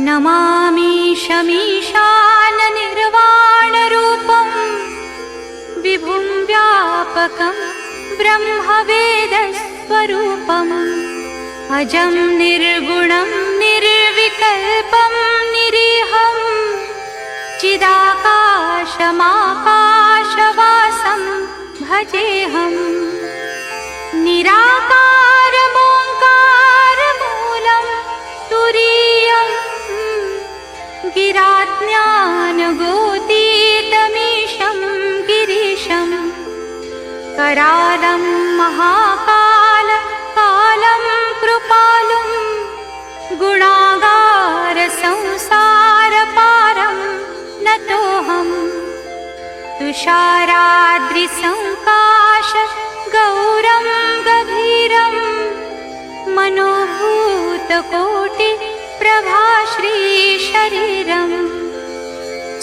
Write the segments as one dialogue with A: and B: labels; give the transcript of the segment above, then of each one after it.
A: नमामि शमीशाननिर्वाणरूपं विभुं व्यापकं ब्रह्मवेदस्वरूपम् अजं निर्गुणं निर्विकल्पं निरीहं चिदाकाशमाकाशवासं भजेऽहं निराकारमोङ्कारमूलं तुरीयं गिराज्ञानगोतीतमीशं गिरीशं करालं महाकालं कृपालुं गुणागारसंसारपारं नतोऽहं तुषाराद्रिसङ्काश गौरं गभीरं मनोभूतकोटिप्रभाश्रीशरीरं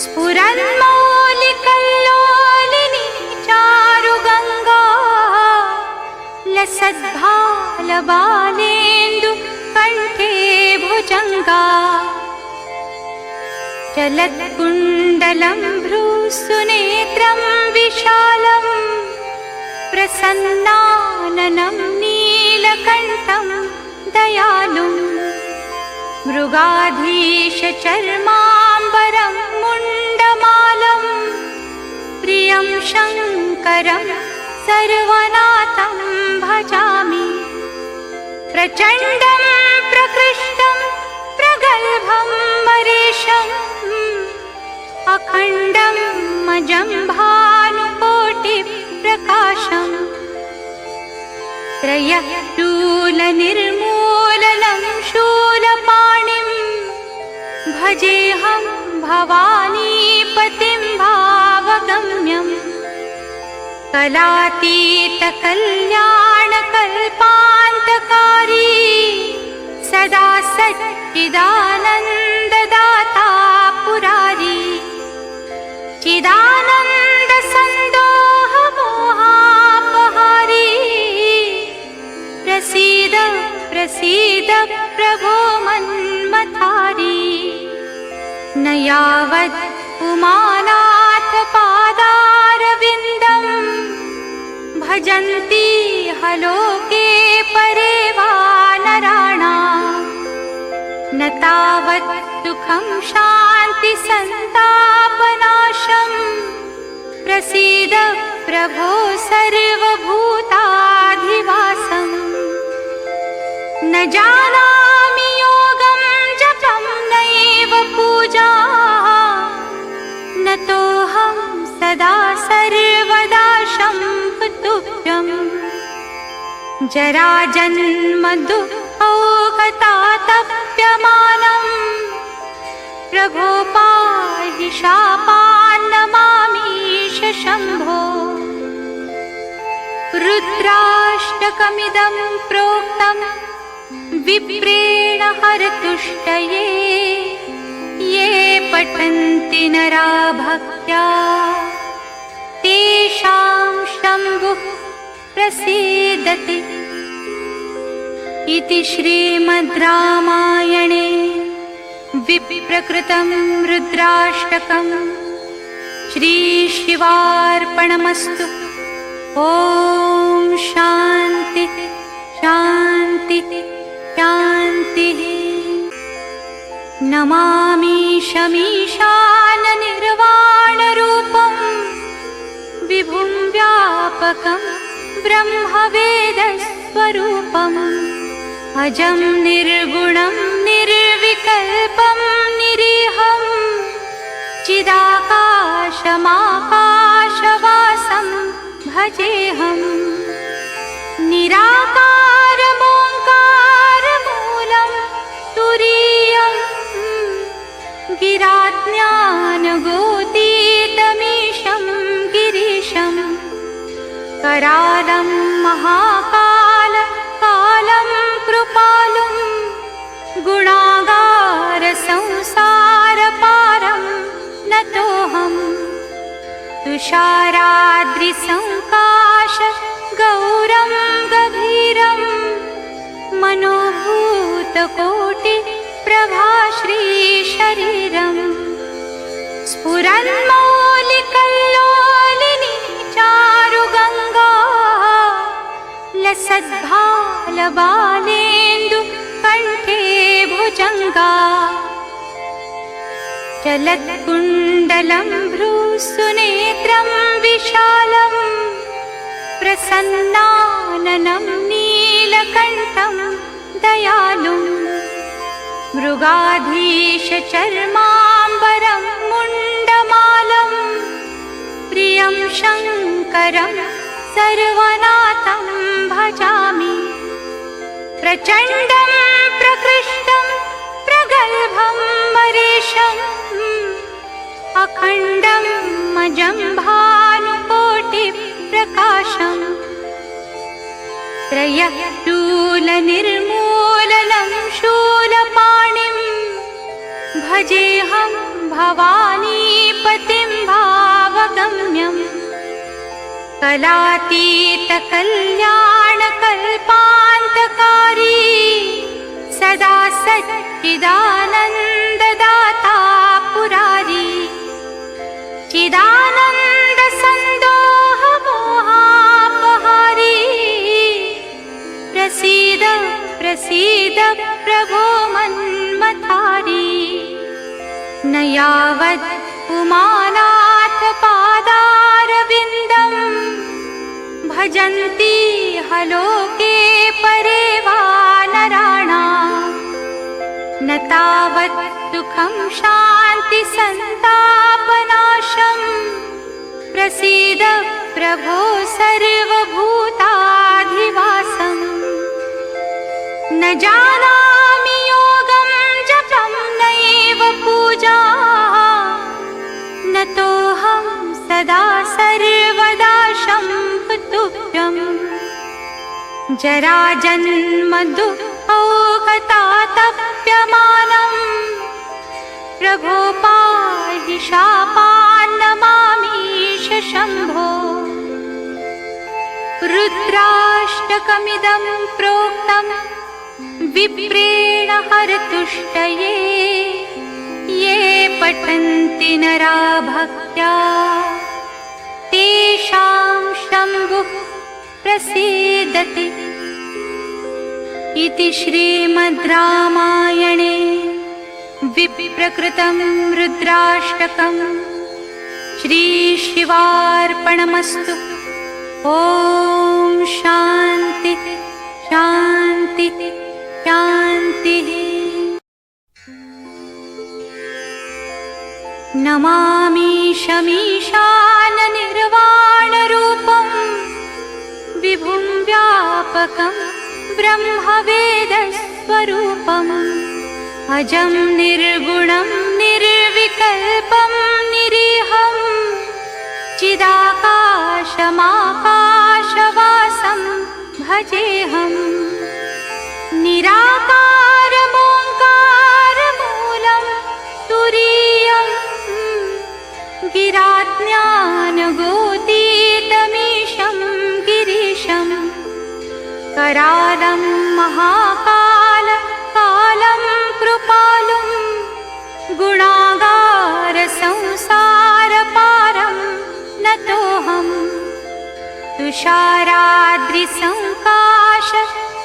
A: स्फुरन्मौलिकल्लोलिनी चारुगङ्गा लसद्भालबालेन्दु कण्ठे भुजङ्गा चलत्कुण्डलं भ्रूसुनेत्रं विशालं प्रसन्नाननं नीलकण्ठं दयालुं मृगाधीशचर्माम्बरं मुण्डमालं प्रियं शङ्करं सर्वनाथं भजामि प्रचण्डं प्रकृष्टं प्रगल्भं मरीशम् अखण्डं मजं भानुकोटिप्रकाशम् त्रयशूलनिर्मूलनं शूलपाणिं भजेऽहं भवानीपतिं भावगम्यम् कलातीतकल्याणकल्पान्तकारी सदा सच्चिदानन्ददाता पुरारी चिदानन्दसन्दोहमोहापहारी प्रसीद प्रसीद प्रभो मन्मथारी न यावत् उमानाथ पादारविन्दं भजन्ति हलोके परे वा नराणां न तावत् सुखं शान्ति सन्तापनाशं प्रसीद प्रभो सर्वभूताधिवासम् न जानामि योगं जपं नैव पूजा न तोऽहं सदा सर्वदा शम्भुतुभ्यम् जराजन्म दुःखौघतातप्यमानं प्रभो पाहि शापान्नमामीश शम्भो रुद्राष्टकमिदं प्रोक्तं विप्रेण हरतुष्टये ये पठन्ति नरा भक्त्या तेषां शम्भुः प्रसीदति इति श्रीमद् रामायणे विप्रकृतं रुद्राष्टकं श्रीशिवार्पणमस्तु। ॐ शान्ति शान्ति शान्तिः। नमामि शमीशाननिर्वाणरूपं विभुं व्यापकं ब्रह्मवेदस्वरूपम् अजं निर्गुणं निर्विकल्पं निरीहं चिदाकाशमाकाशवासं भजेऽहं निराकारमोङ्कारमूलं तुरीयं गिराज्ञानगोतीतमीशं गिरीशं करालं महाकालं कृपालुं गुणागारसंसारपारं नतोऽहं तुषाराद्रिसङ्काश गौरं गभीरं मनोभूतकोटिप्रभाश्रीशरीरं मनोभूतकोटिप्रभाश्रीशरीरम् स्फुरन्मौलिकल्लोलिनी चारुगङ्गा लसद्भालबालेन्दु कण्ठे भुजङ्गा चलत्कुण्डलं भ्रूसुनेत्रं विशालं प्रसन्नाननं नीलकण्ठं दयालुं मृगाधीशचर्माम्बरं मुण्डमालं प्रियं शङ्करं सर्वनाथं भजामि प्रचण्डं प्रकृष्टं प्रगल्भं मरीशम् अखण्डं मजं भानुकोटिप्रकाशम् त्रयशूलनिर्मूलनं शूलपाणिं भजेऽहं भवानीपतिं भावगम्यम् कलातीतकल्याणकल्पान्तकारी सदा सच्चिदानन्ददाता पुरारी चिदानन्दसन्दोहमोहापहारी प्रसीद प्रसीद प्रभो मन्मथारी न यावत् उमानाथ पादारविन्दं भजन्ति हलोके परे वा नराणाम् न तावत् सुखं शान्ति सन्तापनाशं प्रसीद प्रभो सर्वभूताधिवासम् न जानामि योगं जपं नैव पूजा न तोऽहं सदा सर्वदा शम्भुतुभ्यम् जराजन्म दुःखौघतातप्यमानं प्रभो पाहि शापान्नमामीश शम्भो रुद्राष्टकमिदं प्रोक्तं विप्रेण हरतुष्टये ये पठन्ति नरा भक्त्या तेषां शम्भुः प्रसीदति इति श्रीमद् रामायणे विप्रकृतं रुद्राष्टकं श्रीशिवार्पणमस्तु। ॐ शान्ति शान्ति शान्तिः। नमामि शमीशाननिर्वाणरूपं विभुं व्यापकं ब्रह्मवेदस्वरूपम् अजं निर्गुणं निर्विकल्पं निरीहं चिदाकाशमाकाशवासं भजेऽहं निराकारमोङ्कारमूलं तुरीयं गिराज्ञानगोतीतमीशं गिरीशं करालं महाकालं कृपालुं गुणागारसंसारपारं नतोऽहं तुषाराद्रिसङ्काश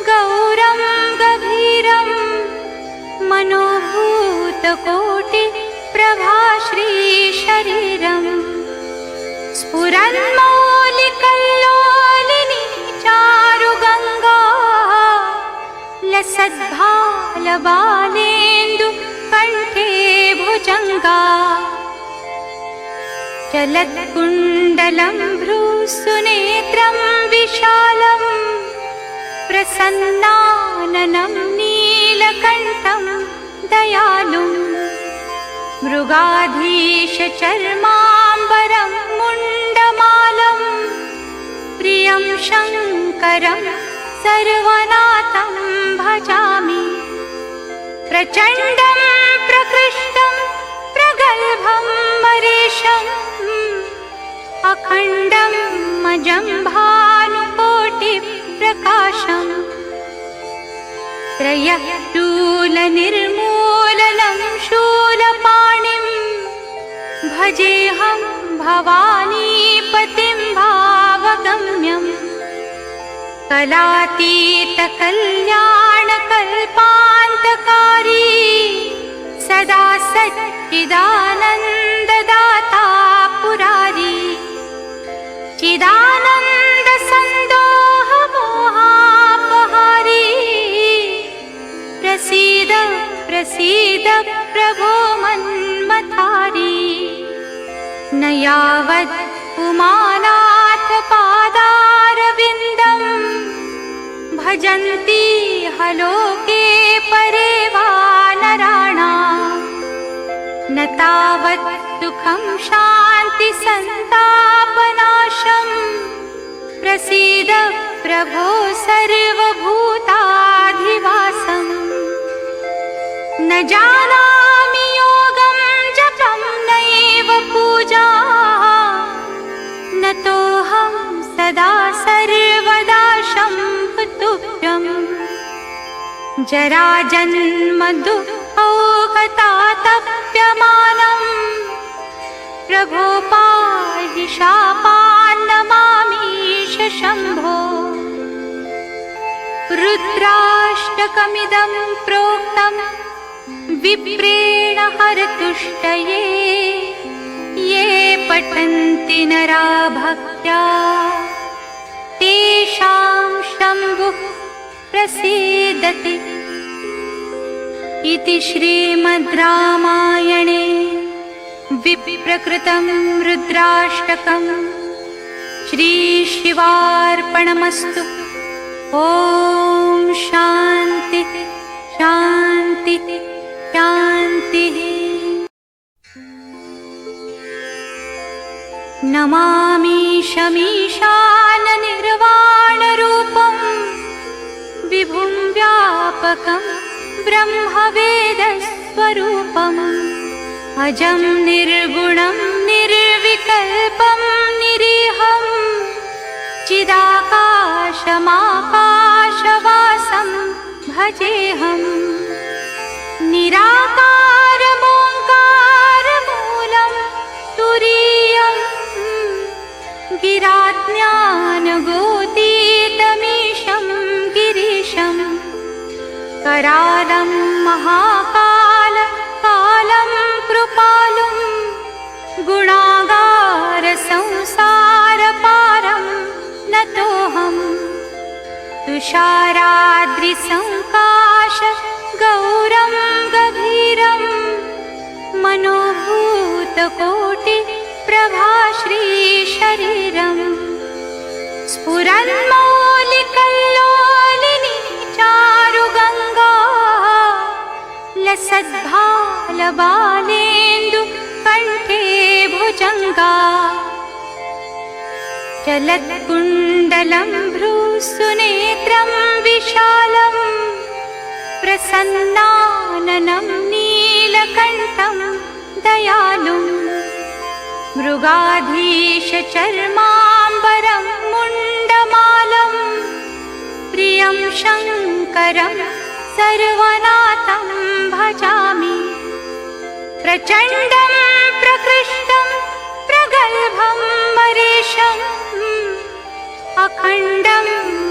A: गौरं गभीरं मनोभूतकोटिप्रभाश्रीशरीरम् स्फुरन्मौलिकल्लोलिनी चारुगङ्गा लसद्भालबालेन्दु कण्ठे भुजङ्गा चलत्कुण्डलं भ्रूसुनेत्रं विशालं प्रसन्नाननं नीलकण्ठं दयालुं मृगाधीशचर्माम्बरं मुण्डमालं प्रियं शङ्करं सर्वनाथं भजामि प्रचण्डं प्रकृष्टं प्रगल्भं मरीशम् अखण्डं मजं भानुकोटिप्रकाशम् त्रयशूलनिर्मूलनं शूलपाणिं भजेऽहं भवानीपतिं भावगम्यं कलातीतकल्याणकल्पान्तकारी सदा सच्चिदानन्ददाता पुरारी चिदानन्दसन्दोहमोहापहारी प्रसीद प्रसीद प्रभो मन्मथारी न यावत् उमानाथ पादारविन्दं भजन्ति हलोके परे वा नराणां न तावत् सुखं शान्ति सन्तापनाशं प्रसीद प्रभो सर्वभूताधिवासम् न जानामि योगं जपं नैव पूजा न तोऽहं सदा सर्वदा शम्भुतुभ्यं जराजन्म दुःखौघतातप्यमानं प्रभो पाहि शापान्नमामीश शम्भो रुद्राष्टकमिदं प्रोक्तं विप्रेण हरतुष्टये ये पठन्ति नरा भक्त्या तेषां शम्भुः प्रसीदति इति श्रीमद् रामायणे विप्रकृतं रुद्राष्टकं श्रीशिवार्पणमस्तु। ॐ शान्ति शान्ति शान्तिः। नमामि शमीशाननिर्वाणरूपं विभुं व्यापकं ब्रह्मवेदस्वरूपम् अजं निर्गुणं निर्विकल्पं निरीहं चिदाकाशमाकाशवासं भजेऽहम् निराकारमोङ्कारमूलं तुरीयं गिराज्ञानगोतीतमीशं गिरीशं करालं महाकाल कालं कृपालुं गुणागारसंसारपारं नतोऽहं तुषाराद्रिसङ्काश गौरं गभीरं मनोभूतकोटिप्रभाश्रीशरीरं स्फुरन्मौलिकल्लोलिनी चारुगङ्गा लसद्भालबालेन्दु कण्ठे भुजङ्गा चलत्कुण्डलं भ्रूसुनेत्रं विशालं प्रसन्नाननं नीलकण्ठं दयालुं मृगाधीशचर्माम्बरं मुण्डमालं प्रियं शङ्करं सर्वनाथं भजामि प्रचण्डं प्रकृष्टं प्रगल्भं मरीशम् अखण्डं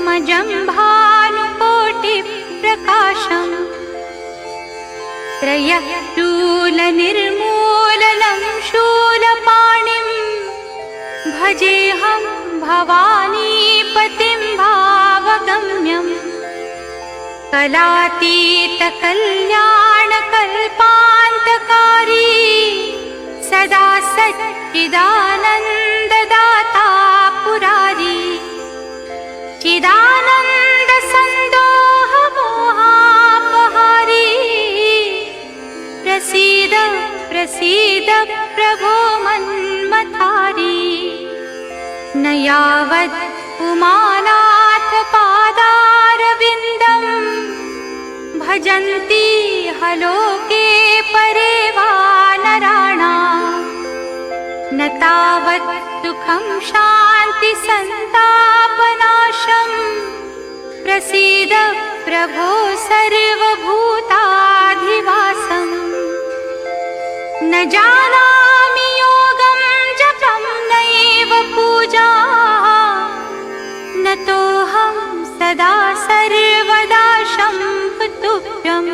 A: मजं भानुकोटिप्रकाशम् त्रयशूलनिर्मूलनं शूलपाणिं भजेऽहं भवानीपतिं भावगम्यं कलातीतकल्याणकल्पान्तकारी सदा सच्चिदानन्ददाता पुरारी चिदानन्दसन्दोहमोहापहारी प्रसीद प्रसीद प्रभो मन्मथारी न यावत् उमानाथ पादारविन्दं भजन्ति हलोके परे वा नराणां न तावत् सुखं शान्ति सन्तापनाशं प्रसीद प्रभो सर्वभूताधिवासम्। न जानामि योगं जपं नैव पूजा, नतोऽहं सदा सर्वदा शम्भुतुभ्यम्।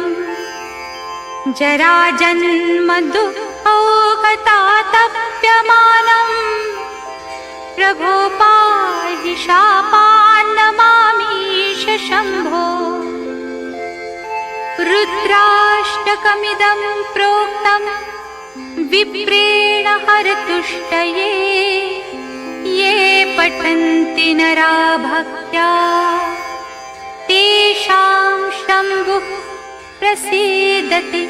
A: जराजन्म दुःखौघतातप्यमानम्, प्रभो पाहि शापान्नमामीश शम्भो। रुद्राष्टकमिदं प्रोक्तं विप्रेण हरतुष्टये, ये पठन्ति नरा भक्त्या तेषां शम्भुः प्रसीदति।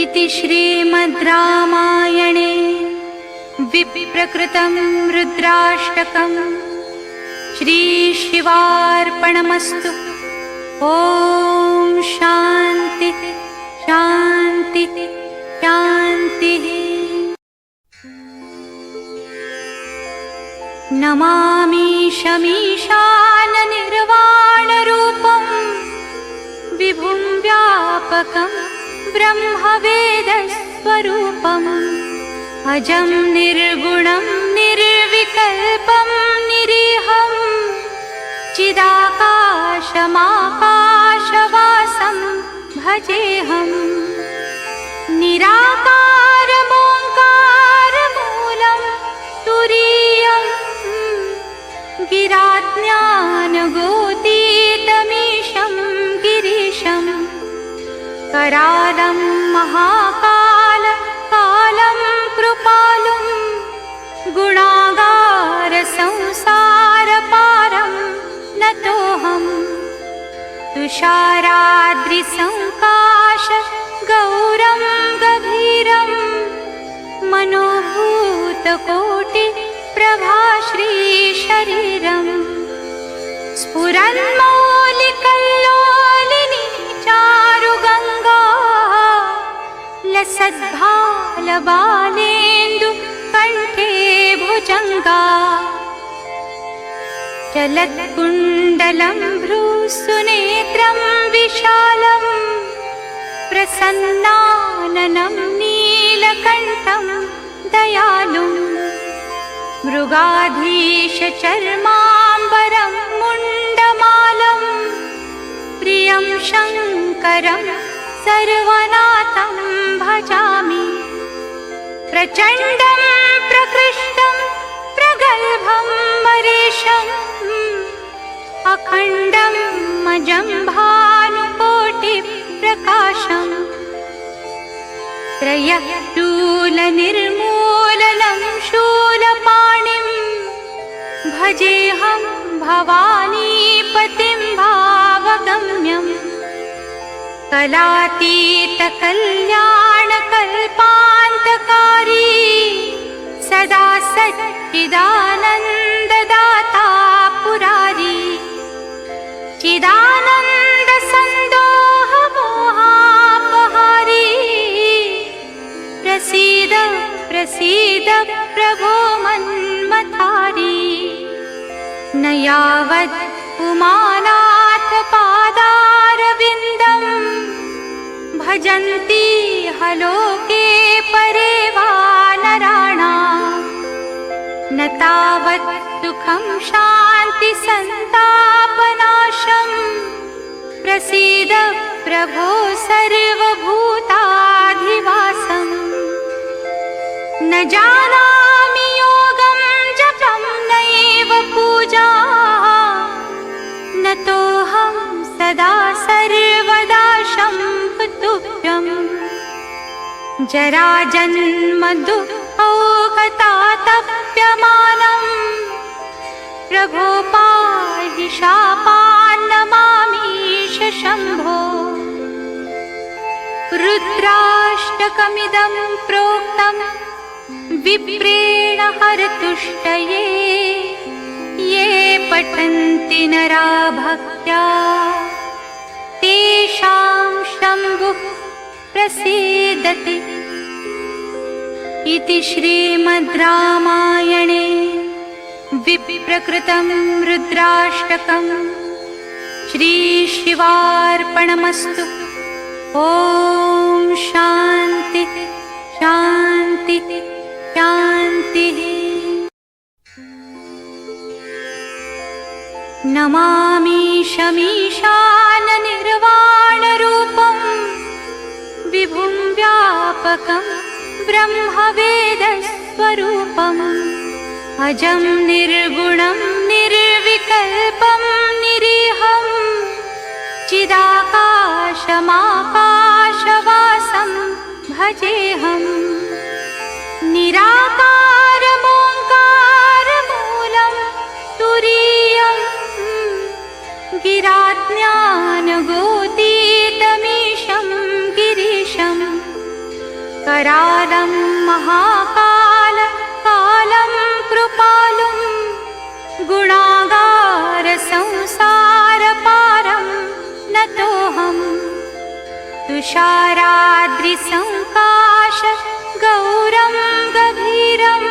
A: इति श्रीमद् रामायणे विप्रकृतं रुद्राष्टकं श्रीशिवार्पणमस्तु। ॐ शान्ति शान्ति शान्तिः। नमामि शमीशाननिर्वाणरूपं विभुं व्यापकं ब्रह्मवेदस्वरूपम्। अजं निर्गुणं निर्विकल्पं निरीहं, चिदाकाशमाकाशवासं भजेऽहम्। निराकारमोङ्कारमूलं तुरीयं, गिराज्ञानगोतीतमीशं गिरीशं। करालं महाकाल कालं कृपालुं, गुणागार संसारपारं नतोऽहम्। तुषाराद्रिसङ्काश गौरं गभीरं, मनोभूतकोटि प्रभाश्रीशरीरम्। स्फुरन्मौलिकल्लोलिनी चारुगङ्गा, लसद्भालबालेन्दु कण्ठे भुजङ्गा। चलत्कुण्डलं भ्रूसुनेत्रं विशालं, प्रसन्नाननं नीलकण्ठं दयालुम्। मृगाधीशचर्माम्बरं मुण्डमालं, प्रियं शङ्करं सर्वनाथं भजामि। प्रचण्डं प्रकृष्टं प्रगल्भं मरीशम्, अखण्डं मजं भानुकोटिप्रकाशम्। त्रयशूलनिर्मूलनं शूलपाणिं, भजेऽहं भवानीपतिं भावगम्यम्। कलातीतकल्याणकल्पान्तकारी, सदा सच्चिदानन्ददाता पुरारी। चिदानन्दसन्दोहमोहापहारी, प्रसीद प्रसीद प्रभो मन्मथारी। न यावत् उमानाथ पादारविन्दं, भजन्ति हलोके परे वा नराणाम्। न तावत् सुखं शान्ति सन्तापनाशं, प्रसीद प्रभो सर्वभूताधिवासम्। न जानामि योगं जपं नैव पूजा, नतोऽहं सदा सर्वदा शम्भुतुभ्यम्। जराजन्म दुःखौघतातप्यमानम्, प्रभो पाहि शापान्नमामीश शम्भो। रुद्राष्टकमिदं प्रोक्तं विप्रेण हरतुष्टये, ये पठन्ति नरा भक्त्या तेषां शम्भुः प्रसीदति। इति श्रीमद् रामायणे विप्रकृतं रुद्राष्टकं श्रीशिवार्पणमस्तु। ॐ शान्ति शान्ति शान्तिः। नमामि शमीशाननिर्वाणरूपं विभुं व्यापकं ब्रह्मवेदस्वरूपम् अजं निर्गुणं निर्विकल्पं निरीहं चिदाकाशमाकाशवासं भजेऽहं। निराकारमोङ्कारमूलं तुरीयं गिराज्ञानगोतीतमीशं गिरीशं करालं महाकालं कृपालुं गुणागारसंसारपारं नतोऽहम्। तुषाराद्रिसङ्काश गौरं गभीरं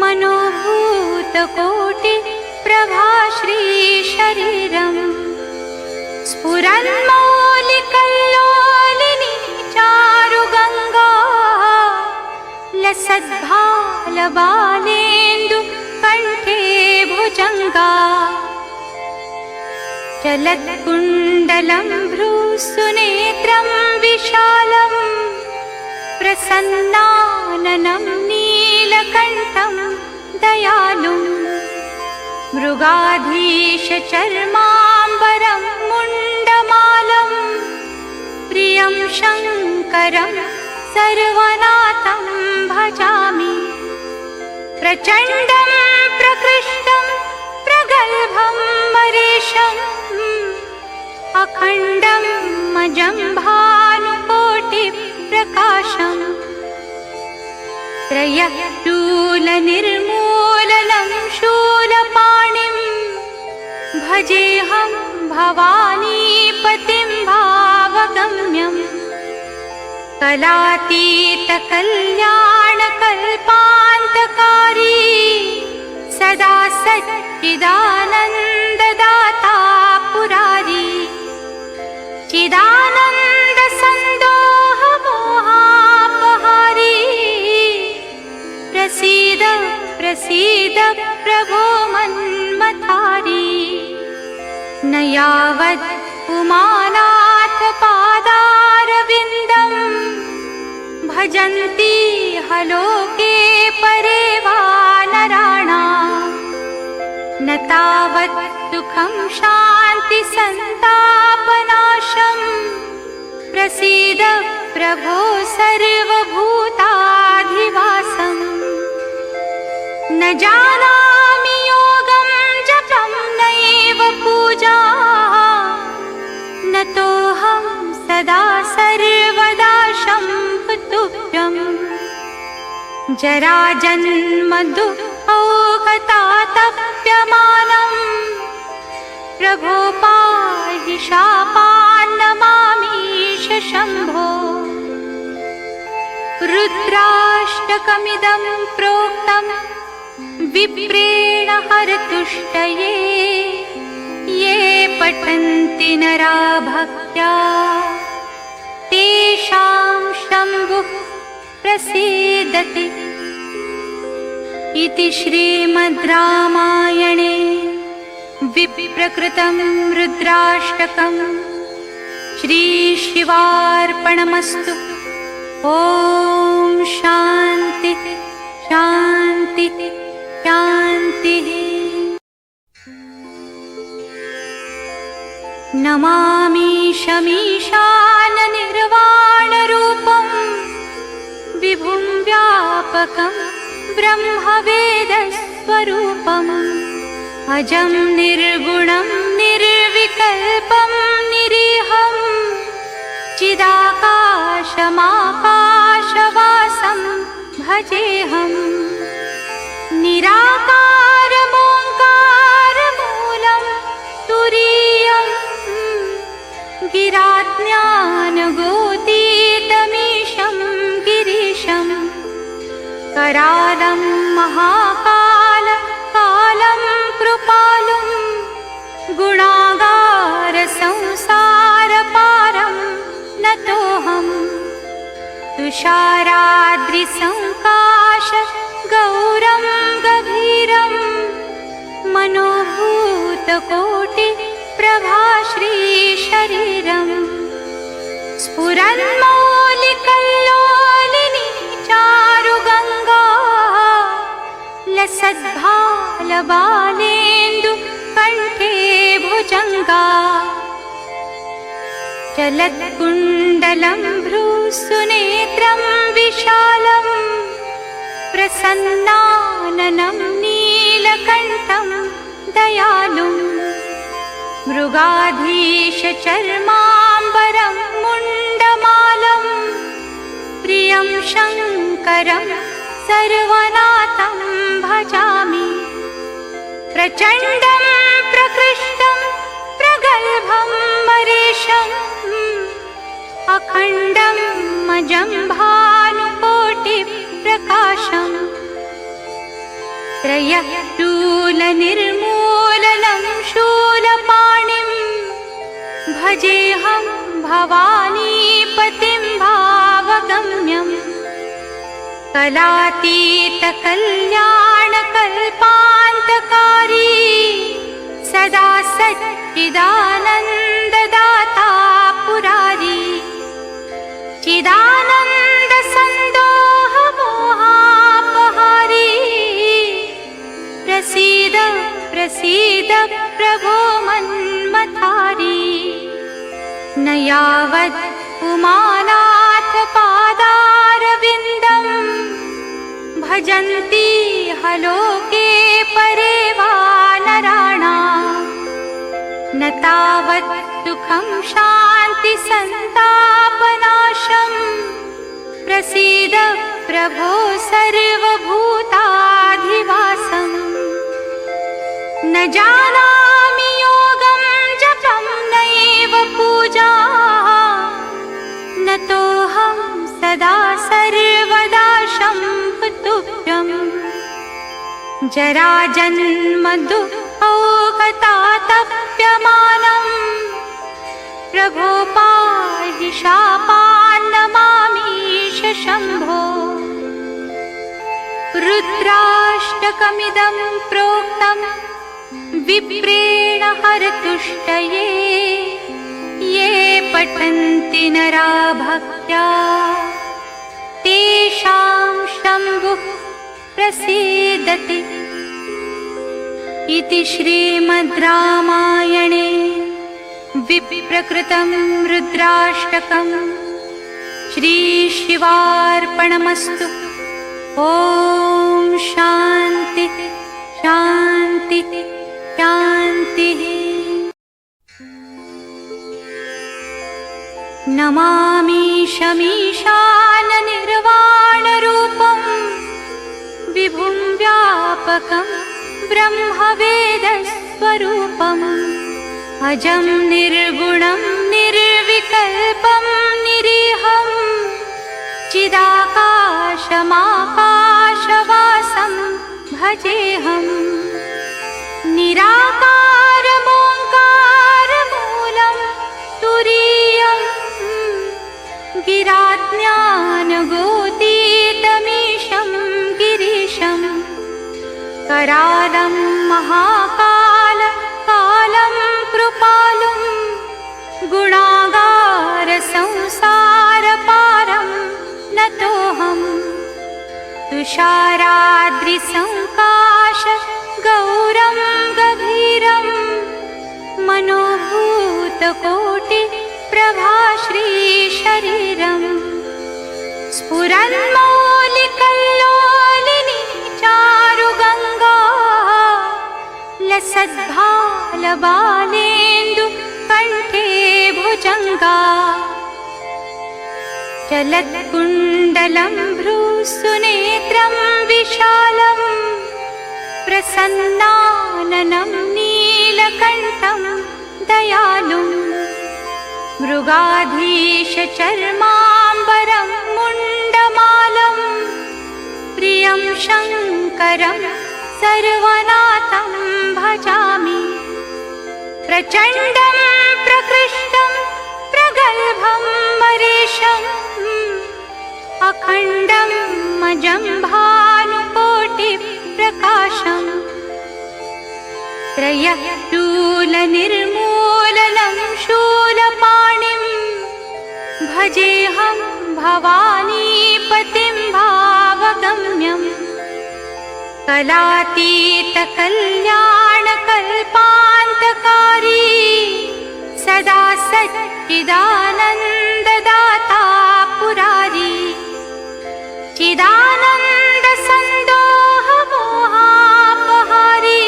A: मनोभूतकोटिप्रभाश्रीशरीरं स्फुरन्मौलिकल्लोलिनी चारुगङ्गा लसद्भालबालेन्दु कण्ठे भुजङ्गा चलत्कुण्डलं भ्रूसुनेत्रं विशालं प्रसन्नाननं नीलकण्ठं दयालुं मृगाधीशचर्माम्बरं मुण्डमालं प्रियं शङ्करं सर्वनाथं भजामि। प्रचण्डं प्रकृष्टं प्रगल्भं मरीशम् अखण्डं मजं भानुकोटिप्रकाशम् त्रयशूलनिर्मूलनं शूलपाणिं भजेऽहं भवानीपतिं भावगम्यम्। कलातीतकल्याणकल्पान्तकारी सदा सच्चिदानन्ददाता पुरारी चिदानन्दसन्दोहमोहापहारी प्रसीद प्रसीद प्रभो मन्मथारी। न यावत् उमानाथ पादारविन्दं भजन्ति हलोके परे वा नराणाम् न तावत् सुखं शान्ति सन्तापनाशं प्रसीद प्रभो सर्वभूताधिवासम्। न जानामि योगं जपं नैव पूजा न तोऽहं सदा सर्वदा शम्भुतुभ्यम्। जराजन्म दुःखौघतातप्यमानं प्रभो पाहि शापान्नमामीश शम्भो। रुद्राष्टकमिदं प्रोक्तं विप्रेण हरतुष्टये ये पठन्ति नरा भक्त्या तेषां शम्भुः प्रसीदति। इति श्रीमद् रामायणे विप्रकृतं रुद्राष्टकं श्रीशिवार्पणमस्तु। ॐ शान्ति शान्ति शान्तिः। नमामि शमीशाननिर्वाणरूपं विभुं व्यापकं ब्रह्मवेदस्वरूपम् अजं निर्गुणं निर्विकल्पं निरीहं चिदाकाशमाकाशवासं भजेऽहं। निराकारमोङ्कारमूलं तुरीयं गिराज्ञानगोतीतमीशं गिरीशं करालं महाकालं गुणागार संसारपारं नतोऽहम् तुषाराद्रिसङ्काश गौरं गभीरं मनोभूतकोटि प्रभाश्रीशरीरम् स्फुरन्मौलिकल्लोलिनी चारुगङ्गा लसद्भालबालेन्दु कण्ठे भुजङ्गा चलत्कुण्डलं भ्रूसुनेत्रं विशालं प्रसन्नाननं नीलकण्ठं दयालुम् मृगाधीशचर्माम्बरं मुण्डमालं प्रियं शङ्करं सर्वनाथं भजामि प्रचण्डं प्रकृष्टं प्रगल्भं मरीशम् अखण्डं मजं भानुकोटिप्रकाशम् त्रयशूलनिर्मूलनं शूलपाणिं भजेऽहं भवानीपतिं भावगम्यम् कलातीतकल्याणकल्पान्तकारी सदा सच्चिदानन्ददाता पुरारी चिदानन्दसन्दोहमोहापहारी प्रसीद प्रसीद प्रभो मन्मथारी न यावत् उमानाथ पादारविन्दं भजन्ति हलोके परे वा नराणाम् न तावत् सुखं शान्ति सन्तापनाशम् प्रसीद प्रभो सर्वभूताधिवासम् न जानामि योगं जपं नैव पूजा न तोऽहं सदा सर्वदा शम्भुतुभ्यम् जराजन्म दुःखौघतातप्यमानं प्रभो पाहि शापान्नमामीश शम्भो रुद्राष्टकमिदं प्रोक्तं विप्रेण हरतुष्टये ये पठन्ति नरा भक्त्या तेषां शम्भुः प्रसीदति इति श्रीमद् रामायणे विप्रकृतं रुद्राष्टकं श्रीशिवार्पणमस्तु। ॐ शान्ति शान्ति शान्तिः। नमामि शमीशाननिर्वाणरूपं विभुं व्यापकं ब्रह्मवेदस्वरूपम् अजं निर्गुणं निर्विकल्पं निरीहं चिदाकाशमाकाशवासं भजेऽहम् निराकारमोङ्कारमूलं तुरीयं गिराज्ञानगोतीतमीशं गिरीशं करालं महाकाल कालं कृपालुं गुणागार संसारपारं नतोऽहम् तुषाराद्रिसङ्काश गौरं गभीरं मनोभूतकोटि प्रभाश्रीशरीरम् स्फुरन्मौलिकल्लोलिनी चारुगङ्गा लसद्भालबालेन्दु कण्ठे भुजङ्गा चलत्कुण्डलं भ्रूसुनेत्रं विशालं प्रसन्नाननं नीलकण्ठं दयालुम् मृगाधीशचर्माम्बरं मुण्डमालं प्रियं शङ्करं सर्वनाथं भजामि प्रचण्डं प्रकृष्टं प्रगल्भं मरीशम् अखण्डं मजं भानुकोटिप्रकाशम् त्रयशूलनिर्मूलनं शूलपाणिं भजेऽहं भवानीपतिं भावगम्यम् कलातीतकल्याणकल्पान्तकारी सदा सच्चिदानन्ददाता पुरारी चिदानन्दसन्दोहमोहापहारी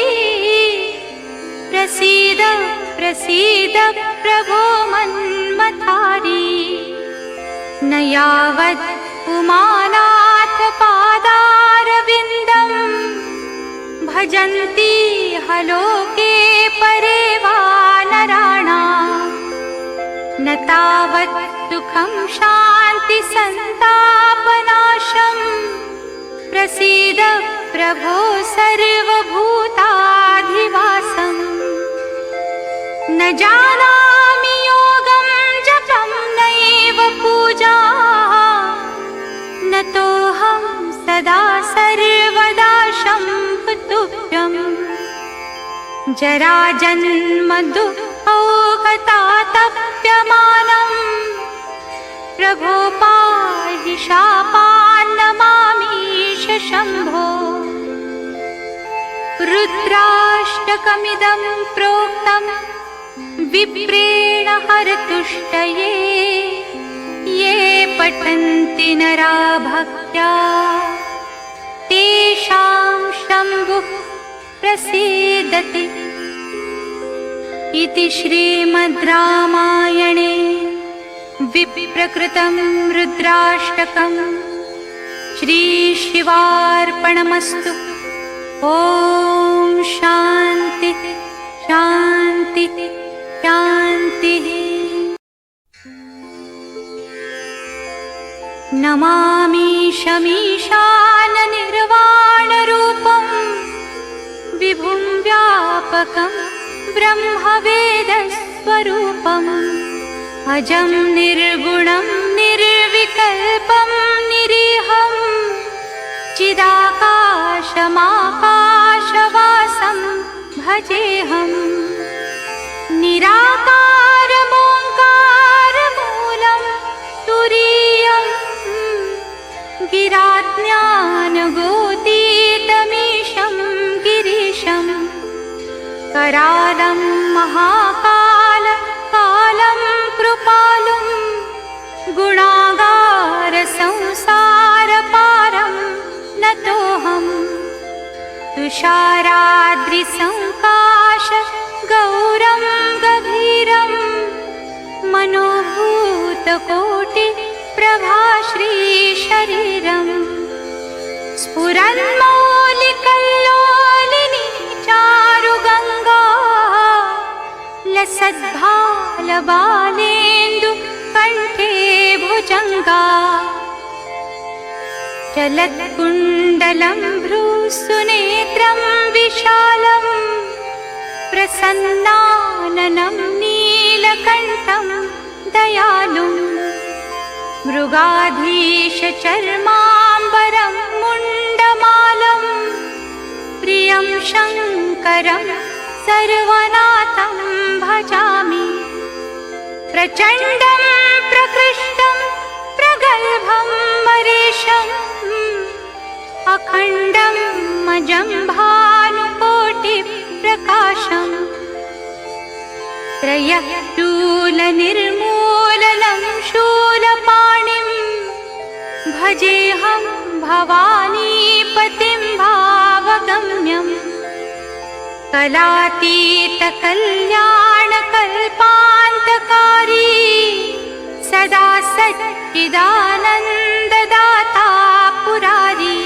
A: प्रसीद प्रसीद प्रभो मन्मथारी न यावत् उमानाथ पादारविन्दं भजन्ति हलोके परे वा नराणाम् न तावत् सुखं शान्ति सन्तापनाशम् प्रसीद प्रभो सर्वभूताधिवासम् न जानामि योगं जपं नैव पूजा न तोऽहं सदा सर्वदा शम्भुतुभ्यम् जराजन्म दुःखौघतातप्यमानम् प्रभो पाहि शापान्नमामीश शम्भो रुद्राष्टकमिदं प्रोक्तं विप्रेण हरतुष्टये ये पठन्ति नरा भक्त्या तेषां शम्भुः प्रसीदति इति श्रीमद् रामायणे विप्रकृतं रुद्राष्टकं श्रीशिवार्पणमस्तु। ॐ शान्ति शान्ति शान्तिः। नमामि शमीशाननिर्वाणरूपं विभुं व्यापकं ब्रह्मवेदस्वरूपम् अजं निर्गुणं निर्विकल्पं निरीहं चिदाकाशमाकाशवासं भजेऽहं निराकारमोङ्कारमूलं तुरीयं गिराज्ञानगोतीतमीशं गिरीशं करालं महाकालं कृपालुं गुणागारसंसारपारं नतोऽहं तुषाराद्रिसङ्काश गौरं गभीरं मनोभूतकोटिप्रभाश्रीशरीरं स्फुरन्मौलिकल्लोलिनी चारुगङ्गा लसद्भालबालेन्दु कण्ठे भुजङ्गा चलत्कुण्डलं भ्रूसुनेत्रं विशालं प्रसन्नाननं नीलकण्ठं दयालुं मृगाधीशचर्माम्बरं मुण्डमालं प्रियं शङ्करं सर्वनाथं भजामि प्रचण्डं प्रकृष्टं प्रगल्भं मरीशम् अखण्डं मजं भानुकोटिप्रकाशम् त्रयशूलनिर्मूलनं शूलपाणिं भजेऽहं भवानीपतिं भावगम्यम् कलातीतकल्याणकल्पान्तकारी सदा सच्चिदानन्ददाता पुरारी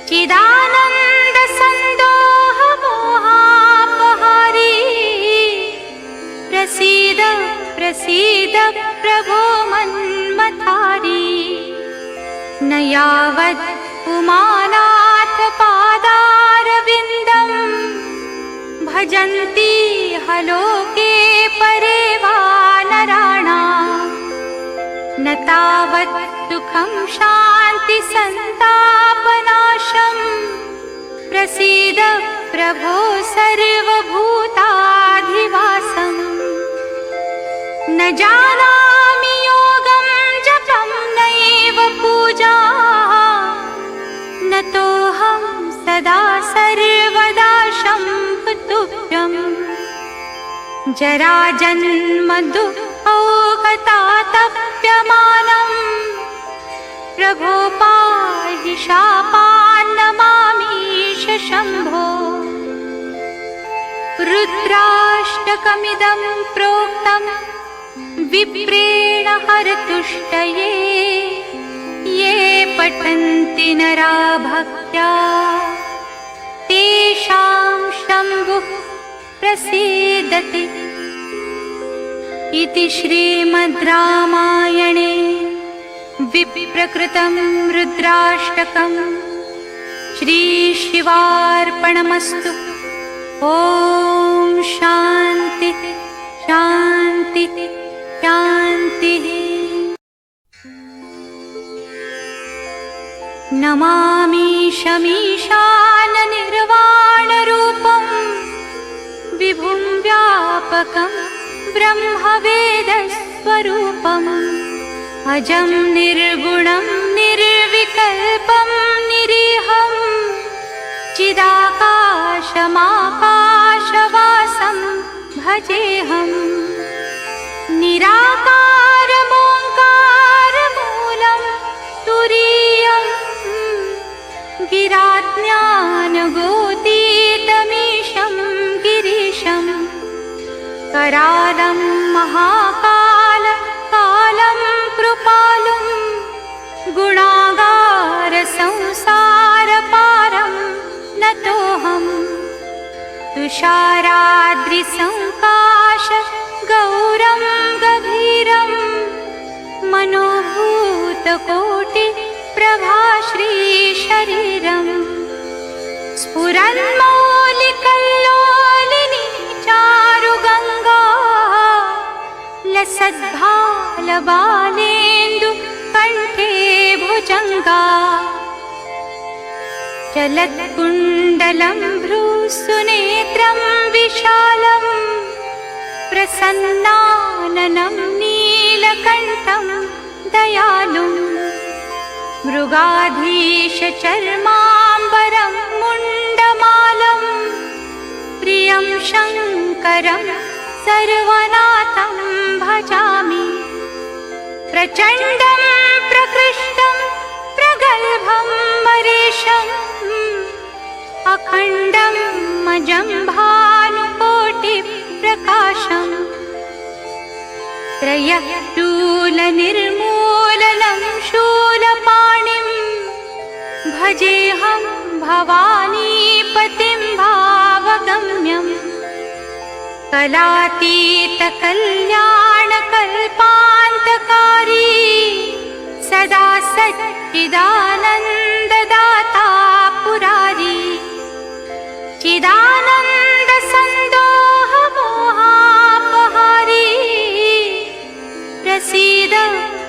A: चिदानन्दसन्दोहमोहापहारी प्रसीद प्रसीद प्रभो मन्मथारी न यावत् उमानाथ पादारविन्दं भजन्ति हलोके परे वा नराणाम् न तावत् सुखं शान्ति सन्तापनाशम् प्रसीद प्रभो सर्वभूताधिवासम् न जानामि योगं जपं नैव पूजा न तोऽहं सदा सर्वदा शम्भुतुभ्यम् जराजन्म दुःखौघतातप्यमानम् प्रभो पाहि शापान्नमामीश शम्भो रुद्राष्टकमिदं प्रोक्तं विप्रेण हरतुष्टये ये पठन्ति नरा भक्त्या तेषां शम्भुः प्रसीदति इति श्रीमद् रामायणे विप्रकृतं रुद्राष्टकं श्रीशिवार्पणमस्तु। ॐ शान्ति शान्ति शान्तिः। नमामि शमीशाननिर्वाणरूपं विभुं व्यापकं ब्रह्मवेदस्वरूपम् अजं निर्गुणं निर्विकल्पं निरीहं चिदाकाशमाकाशवासं भजेऽहम् निराकारमोङ्कारमूलं तुरीयं गिराज्ञानगोतीतमीशं गिरीशं करालं महाकाल कालं कृपालुं गुणागारसंसारपारं नतोऽहम् तुषाराद्रिसङ्काश गौरं गभीरं मनोभूतकोटिप्रभाश्रीशरीरं स्फुरन्मौलिकल्लोलिनी चारुगङ्गा लसद्भालबालेन्दु कण्ठे भुजङ्गा चलत्कुण्डलं भ्रूसुनेत्रं विशालं प्रसन्नाननं नीलकण्ठं दयालुं मृगाधीशचर्माम्बरं मुण्डमालं प्रियं शङ्करं सर्वनाथं भजामि प्रचण्डं प्रकृष्टं प्रगल्भं मरीशम् अखण्डं मजं भानुकोटिप्रकाशम् त्रयशूलनिर्मूलनं शूलपाणिं भजेऽहं भवानीपतिं भावगम्यम् कलातीतकल्याणकल्पान्तकारी सदा सच्चिदानन्ददाता पुरारी चिदानन्दसन्दोहमोहापहारी प्रसीद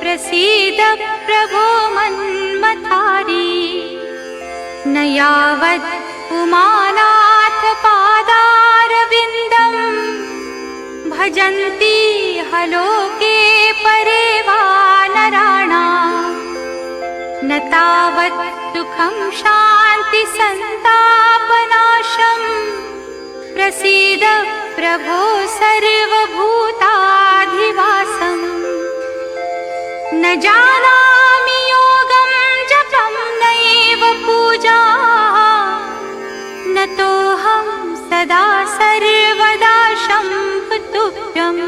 A: प्रसीद प्रभो मन्मथारी न यावत् उमानाथ पादारविन्दं भजन्ति हलोके परे वा नराणाम् न तावत् सुखं शान्ति सन्तापनाशम् प्रसीद प्रभो सर्वभूताधिवासम् न जानामि योगं जपं नैव पूजा न तोऽहं सदा सर्वदा शम्भुतुभ्यम्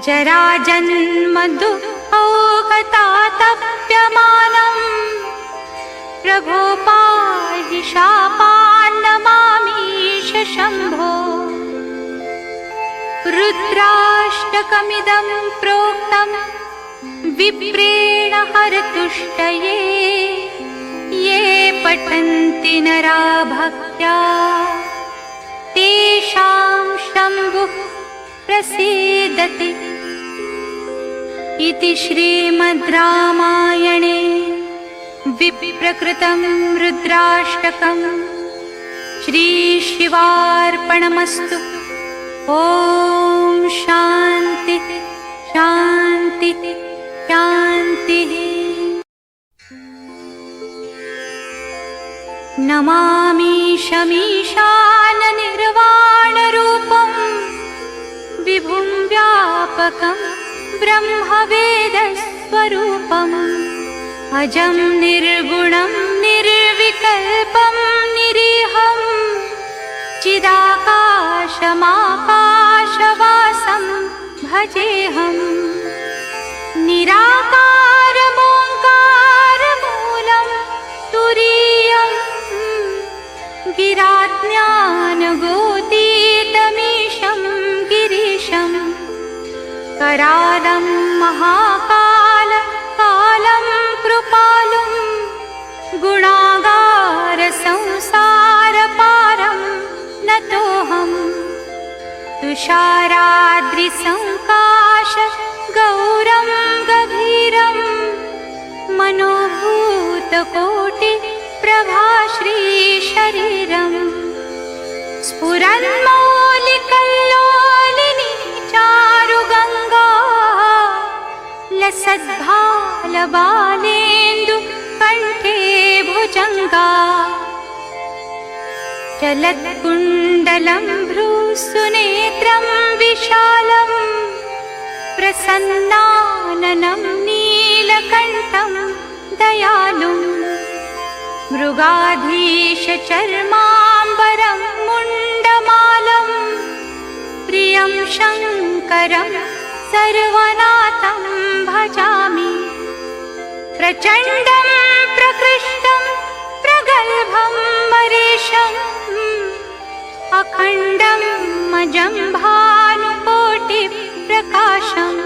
A: जराजन्म दुःखौघतातप्यमानम् प्रभो पाहि शापान्नमामीश शम्भो रुद्राष्टकमिदं प्रोक्तं विप्रेण हरतुष्टये ये पठन्ति नरा भक्त्या तेषां शम्भुः प्रसीदति। इति श्रीमद् रामायणे विप्रकृतं रुद्राष्टकं श्रीशिवार्पणमस्तु। ॐ शान्ति शान्ति शान्तिः। नमामि शमीशाननिर्वाणरूपं विभुं व्यापकं ब्रह्मवेदस्वरूपम् अजं निर्गुणं निर्विकल्पं निरीहं चिदाकाशमाकाशवासं भजेऽहं। निराकारमोङ्कारमूलं तुरीयं गिराज्ञानगोतीतमीशं गिरीशं। करालं महाकाल कालं कृपालुं गुणागार संसारपारं नतोऽहं। तुषाराद्रिसङ्काश गौरं गभीरं मनोभूतकोटि प्रभाश्रीशरीरम्। स्फुरन्मौलिकल्लोलिनी चारुगङ्गा लसद्भालबालेन्दु कण्ठे भुजङ्गा। चलत्कुण्डलं भ्रूसुनेत्रं विशालं प्रसन्नाननं नीलकण्ठं दयालुं। मृगाधीशचर्माम्बरं मुण्डमालं प्रियं शङ्करं सर्वनाथं भजामि। प्रचण्डं प्रकृष्टं प्रगल्भं मरीशम् अखण्डं मजं भानुकोटिप्रकाशम्।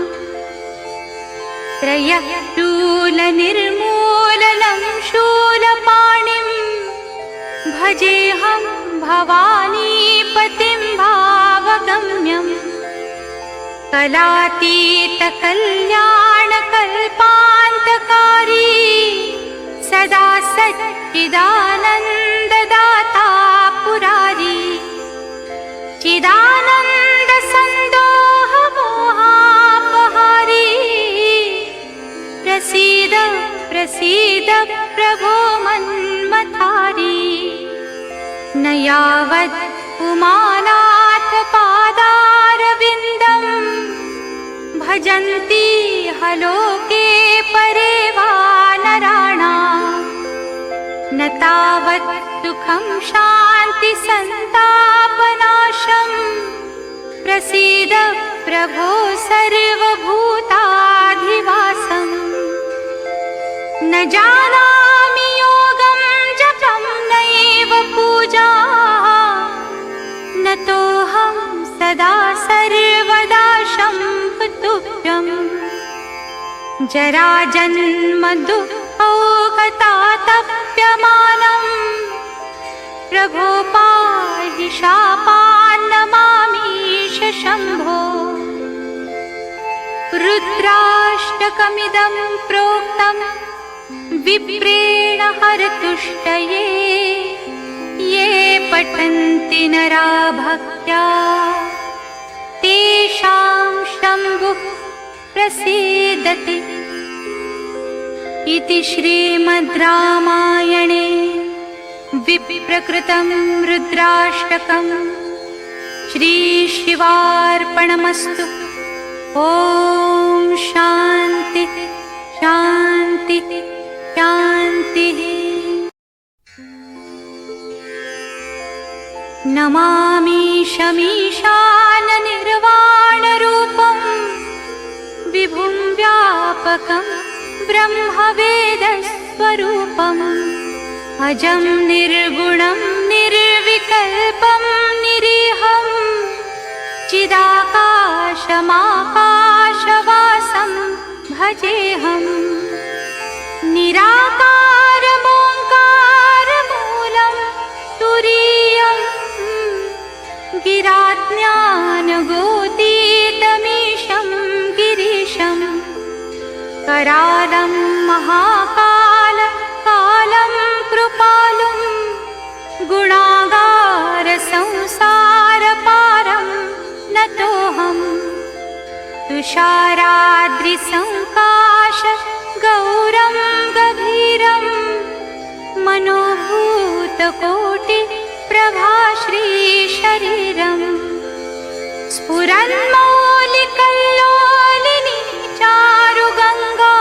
A: त्रयशूलनिर्मूलनं शूलपाणिं भजेऽहं भवानीपतिं भावगम्यम्। कलातीतकल्याणकल्पान्तकारी सदा सच्चिदानन्ददाता पुरारी। चिदानन्दसन्दोहमोहापहारी प्रसीद प्रसीद प्रभो मन्मथारी। न यावत् उमानाथ पादारविन्दं भजन्ति हलोके परे वा नराणाम्। न तावत् सुखं शान्ति सन्तापनाशं प्रसीद प्रभो सर्वभूताधिवासम्। न जानामि योगं जपं नैव पूजा नतोऽहं सदा सर्वदा शम्भुतुभ्यम्। जराजन्म दुःखौघतातप्यमानं प्रभो पाहि शापान्नमामीश शम्भो। रुद्राष्टकमिदं प्रोक्तं विप्रेण हरतुष्टये। ये पठन्ति नरा भक्त्या तेषां शम्भुः प्रसीदति। इति श्रीमद् रामायणे विप्रकृतं रुद्राष्टकं श्रीशिवार्पणमस्तु। ॐ शान्ति शान्ति शान्तिः। नमामि शमीशाननिर्वाणरूपं विभुं व्यापकं ब्रह्मवेदस्वरूपम् अजं निर्गुणं निर्विकल्पं निरीहं चिदाकाशमाकाशवासं भजेऽहं। निराकारमोङ्कारमूलं तुरीयं करालं महाकाल कालं कृपालुं गुणागार संसार पारं नतोऽहम् तुषाराद्रिसंकाश गौरं गभीरं मनोभूतकोटि प्रभाश्रीशरीरम् स्फुरन्मौलिकल्लोलिनी चारुगङ्गा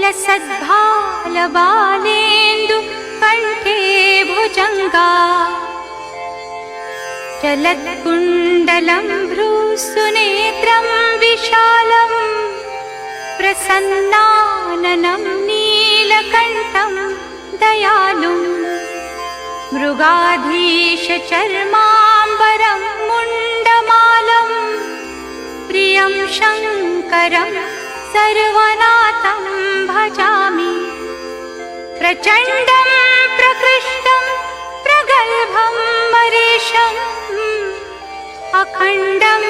A: लसद्भालबालेन्दु कण्ठे भुजङ्गा चलत्कुण्डलं भ्रूसुनेत्रं विशालं प्रसन्नाननं नीलकण्ठं दयालुम् मृगाधीशचर्माम्बरं मुण्डमालं प्रियं शङ्करं सर्वनाथं भजामि प्रचण्डं प्रकृष्टं प्रगल्भं मरीशम् अखण्डं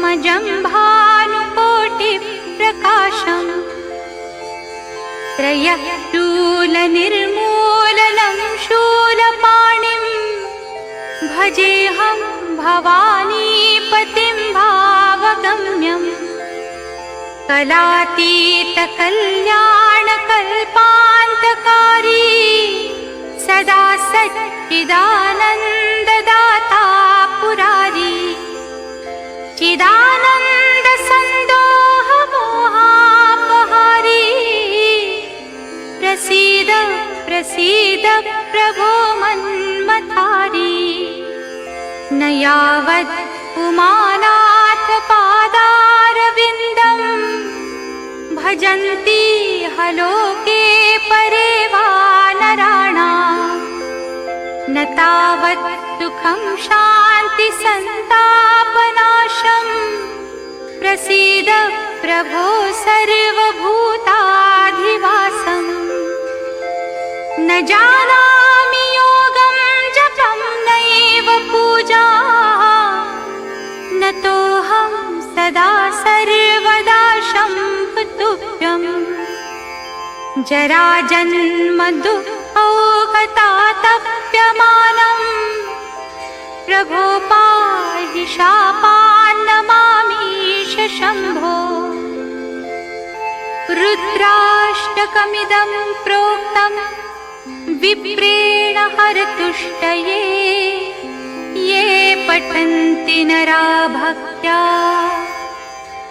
A: मजं भानुकोटिप्रकाशम् त्रयशूलनिर्मूलनं शूलपाणिं भजेऽहं भवानीपतिं भावगम्यम् कलातीतकल्याणकल्पान्तकारी सदा सच्चिदानन्ददाता पुरारी चिदानन्दसन्दोहमोहापहारी प्रसीद प्रसीद प्रभो मन्मथारी न यावत् उमानाथ पादारविन्दं भजन्ति हलोके परे वा नराणां न तावत् सुखं शान्ति सन्तापनाशं प्रसीद प्रभो सर्वभूताधिवासम् न जानामि योगं जपं नैव पूजा नतोऽहं सदा सर्वदा शम्भुतुभ्यं जराजन्म दुःखौघतातप्यमानं प्रभो पाहि शापान्नमामीश शम्भो रुद्राष्टकमिदं प्रोक्तं विप्रेण हरतुष्टये ये पठन्ति नरा भक्त्या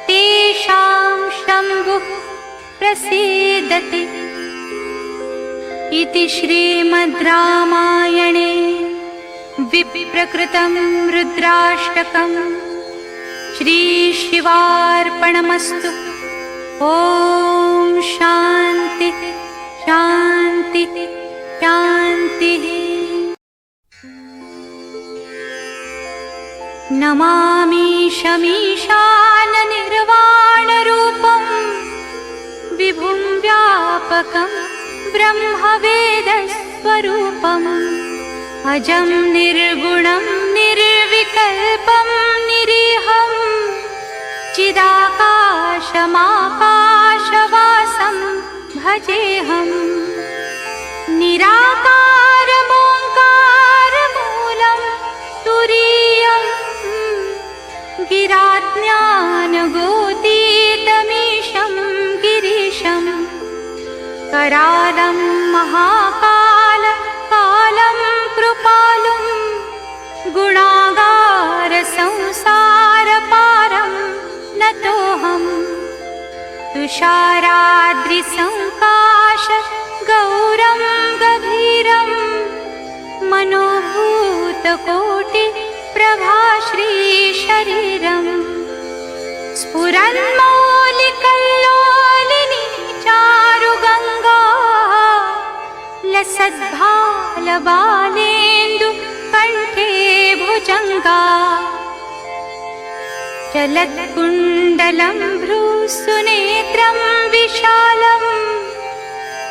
A: तेषां शम्भुः प्रसीदति इति श्रीमद् रामायणे विप्रकृतं रुद्राष्टकं श्रीशिवार्पणमस्तु। ॐ शान्ति शान्ति शान्तिः। नमामि शमीशाननिर्वाणरूपं विभुं व्यापकं ब्रह्मवेदस्वरूपम् अजं निर्गुणं निर्विकल्पं निरीहं चिदाकाशमाकाशवासं भजेऽहम् निराकारमोङ्कारमूलं तुरीयं गिराज्ञानगोतीतमीशं गिरीशं करालं महाकाल कालं कृपालुं गुणागार संसार पारं नतोऽहम् तुषाराद्रिसंकाश गौरं गभीरं मनोभूतकोटि प्रभाश्रीशरीरम् स्फुरन्मौलिकल्लोलिनी चारुगङ्गा लसद्भालबालेन्दु कण्ठे भुजङ्गा चलत्कुण्डलं भ्रूसुनेत्रं विशालं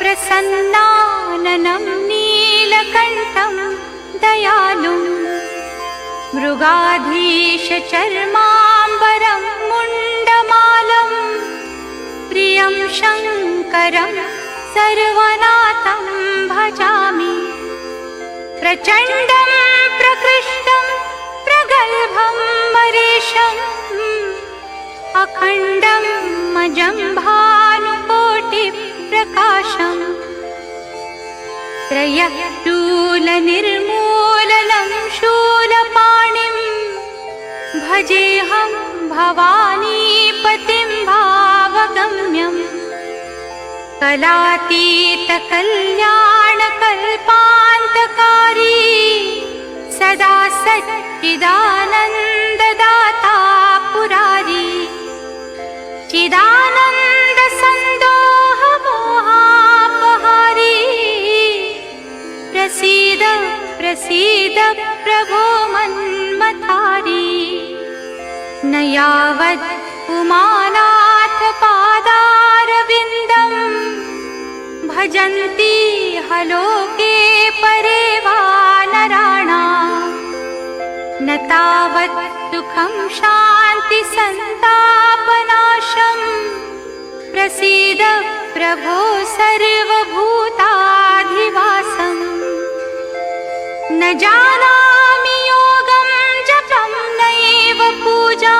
A: प्रसन्नाननं नीलकण्ठं दयालुम् मृगाधीशचर्माम्बरं मुण्डमालं प्रियं शङ्करं सर्वनाथं भजामि। प्रचण्डं प्रकृष्टं प्रगल्भं मरीशम् अखण्डं मजं भानुकोटिप्रकाशम् त्रयशूलनिर्मूलनं शूलपाणिं भजेऽहं भवानीपतिं भावगम्यम्। कलातीतकल्याणकल्पान्तकारी सदा सच्चिदानन्ददाता पुरारी चिदानन्दसन्दोहमोहापहारी प्रसीद प्रसीद प्रभो मन्मथारी। न यावत् उमानाथ पादारविन्दं भजन्ति हलोके परे वा नराणाम् न तावत् सुखं शान्ति सन्तापनाशम् प्रसीद प्रभो सर्वभूताधिवासम्। न जानामि योगं जपं नैव पूजा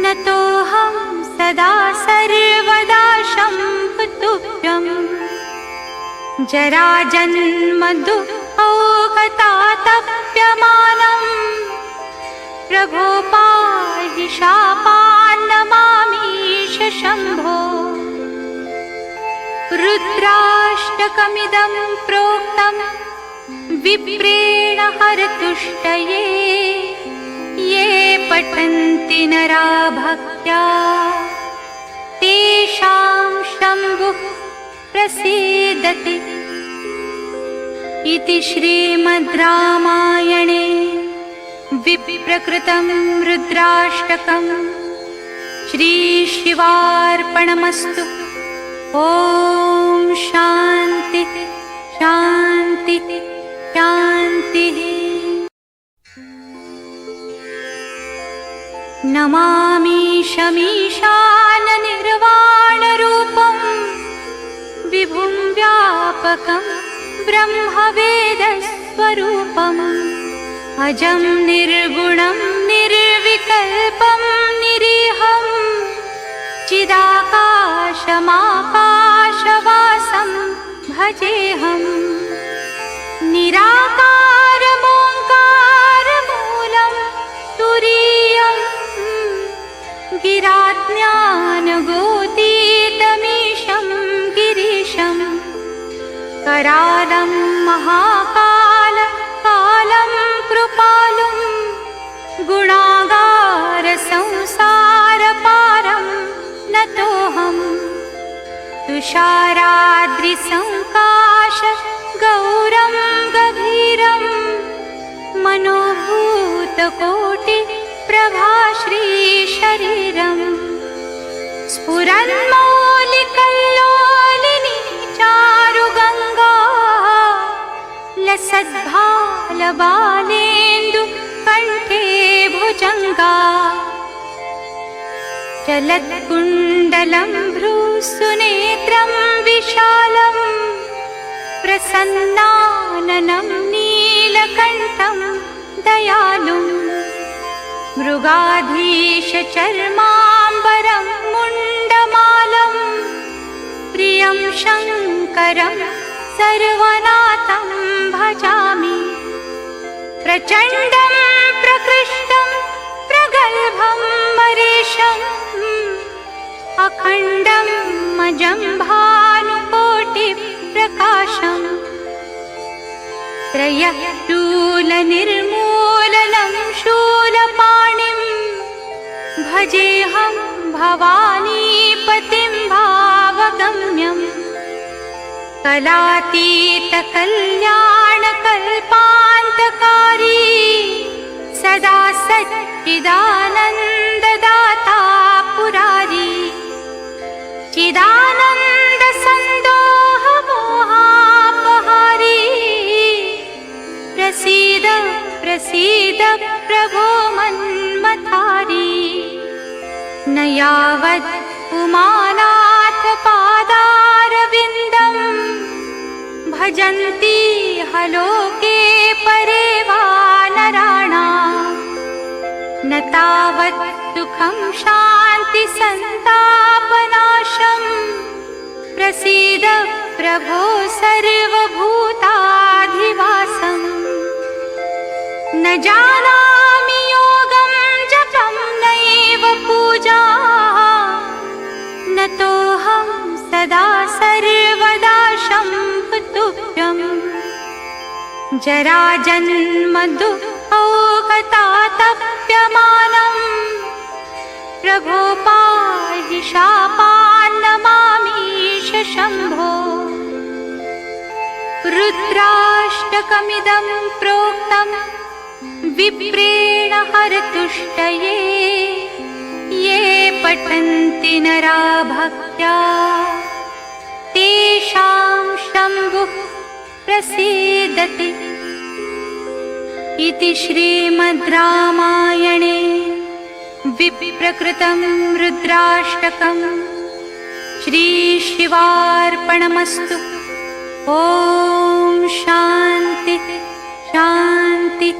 A: न तोऽहं सदा सर्वदा शम्भुतुभ्यम्। जराजन्म दुःखौघतातप्यमानम् प्रभो पाहि शापान्नमामीश शम्भो। रुद्राष्टकमिदं प्रोक्तं विप्रेण हरतुष्टये ये पठन्ति नरा भक्त्या तेषां शम्भुः प्रसीदति। इति श्रीमद् रामायणे विप्रकृतं रुद्राष्टकं श्रीशिवार्पणमस्तु। ॐ शान्ति शान्ति शान्तिः। नमामि शमीशाननिर्वाणरूपं विभुं व्यापकं ब्रह्मवेदस्वरूपम् अजं निर्गुणं निर्विकल्पं निरीहं चिदाकाशमाकाशवासं भजेऽहम्। निराकारमोङ्कारमूलं तुरीयं गिराज्ञानगोतीतमीशं गिरीशं करालं महाकाल कालं कृपालुं गुणागार संसारपारं नतोऽहम्। तुषाराद्रिसङ्काश गौरं गभीरं मनोभूतकोटि प्रभाश्रीशरीरम् स्फुरन्मौलिकल्लोलिनी चारुगङ्गा लसद्भालबालेन्दु कण्ठे भुजङ्गा। चलत्कुण्डलं भ्रूसुनेत्रं विशालं प्रसन्नाननं नीलकण्ठं दयालुं। मृगाधीशचर्माम्बरं मुण्डमालं प्रियं शङ्करं सर्वनाथं भजामि। प्रचण्डं प्रकृष्टं प्रगल्भं मरीशम् अखण्डं मजं भानुकोटिप्रकाशम् त्रयशूलनिर्मूलनं शूलपाणिं भजेऽहं भवानीपतिं भावगम्यम्। कलातीतकल्याणकल्पान्तकारी सदा सच्चिदानन्ददाता पुरारी चिदानन्दसन्दोहमोहापहारी प्रसीद प्रसीद प्रभो मन्मथारी। न यावत् उमानाथ पादारविन्दं भजन्ति हलोके परे वा नराणाम् न तावत् सुखं शान्ति सन्तापनाशम् प्रसीद प्रभो सर्वभूताधिवासम् न जानामि योगं जपं नैव पूजा न तोऽहं सदा सर्वदा शम्भुतुभ्यम् जराजन्म दुःखौघतातप्यमानम् प्रभो पाहि शापान्नमामीश शम्भो रुद्राष्टकमिदं प्रोक्तम् विप्रेण हरतुष्टये ये पठन्ति नरा भक्त्या तेषां शम्भुः प्रसीदति इति श्रीमद् रामायणे विप्रकृतं रुद्राष्टकं श्रीशिवार्पणमस्तु। ॐ शान्ति शान्ति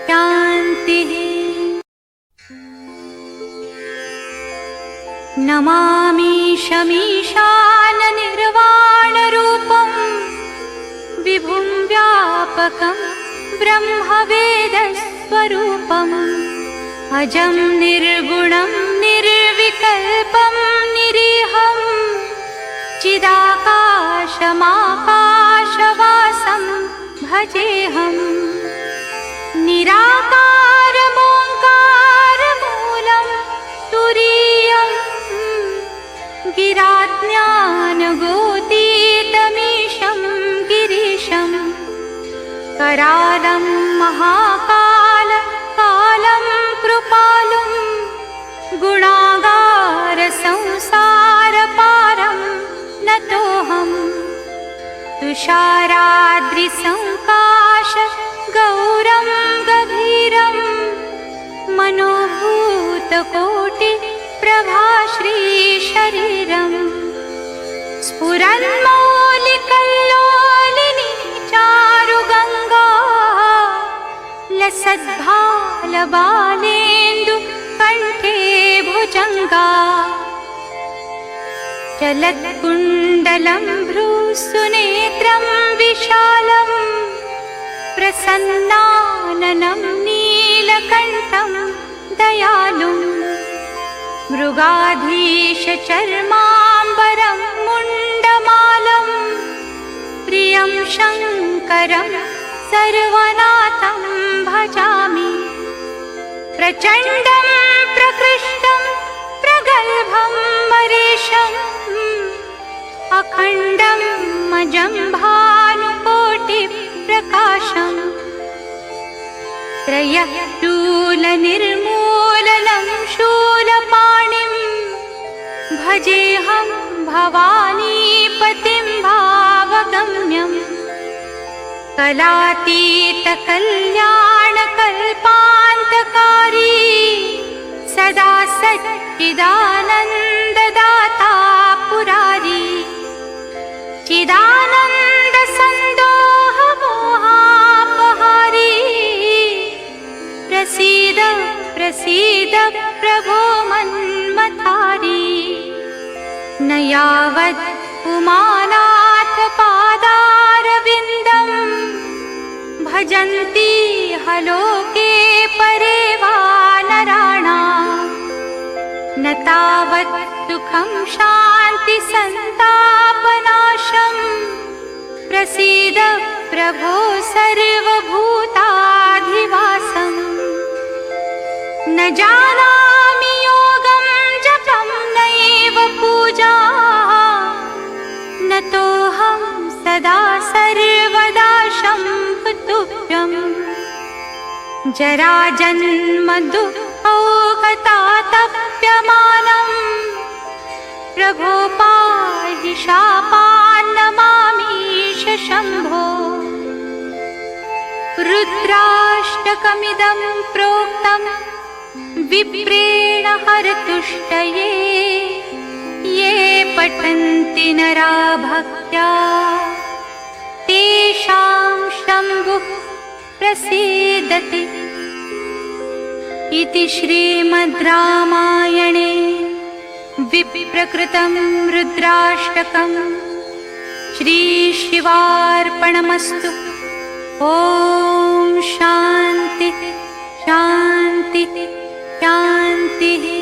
A: शान्तिः। नमामि शमीशाननिर्वाणरूपं विभुं व्यापकं ब्रह्मवेदस्वरूपम् अजं निर्गुणं निर्विकल्पं निरीहं चिदाकाशमाकाशवासं भजेऽहम् निराकारमोङ्कारमूलं तुरीयं गिराज्ञानगोतीतमीशं गिरीशं करालं महाकालं कृपालुं गुणागारसंसारपारं नतोऽहम् तुषाराद्रिसंकाश गौरं गभीरं मनोभूतकोटिप्रभाश्रीशरीरं स्फुरन्मौलिकल्लोलिनी चारुगङ्गा लसद्भालबालेन्दु कण्ठे भुजङ्गा चलत्कुण्डलं भ्रूसुनेत्रं विशालं प्रसन्नाननं नीलकण्ठं दयालुं मृगाधीशचर्माम्बरं मुण्डमालं प्रियं शङ्करं सर्वनाथं भजामि प्रचण्डं प्रकृष्टं प्रगल्भं मरीशम् अखण्डं मजं भानुकोटिप्रकाशम् त्रयशूलनिर्मूलनं शूलपाणिं भजेऽहं भवानीपतिं भावगम्यम् कलातीतकल्याणकल्पान्तकारी सदा सच्चिदानन्ददाता पुरारी चिदानन्दसन्दोहमोहापहारी प्रसीद प्रसीद प्रभो मन्मथारी न यावत् उमानाथ पादारविन्दं भजन्ति हलोके परे वा नराणाम् न तावत् सुखं शान्ति सन्तापनाशम् प्रसीद प्रभो सर्वभूताधिवासम् न जानामि योगं जपं नैव पूजा न तोऽहं सदा सर्वदा शम्भुतुभ्यम् जराजन्म दुःखौघतातप्यमानम् प्रभो पाहि शापान्नमामीश शम्भो रुद्राष्टकमिदं प्रोक्तम् विप्रेण हरतुष्टये ये पठन्ति नरा भक्त्या तेषां शम्भुः प्रसीदति। इति श्रीमद् रामायणे विप्रकृतं रुद्राष्टकं श्रीशिवार्पणमस्तु। ॐ शान्ति शान्ति शान्तिः।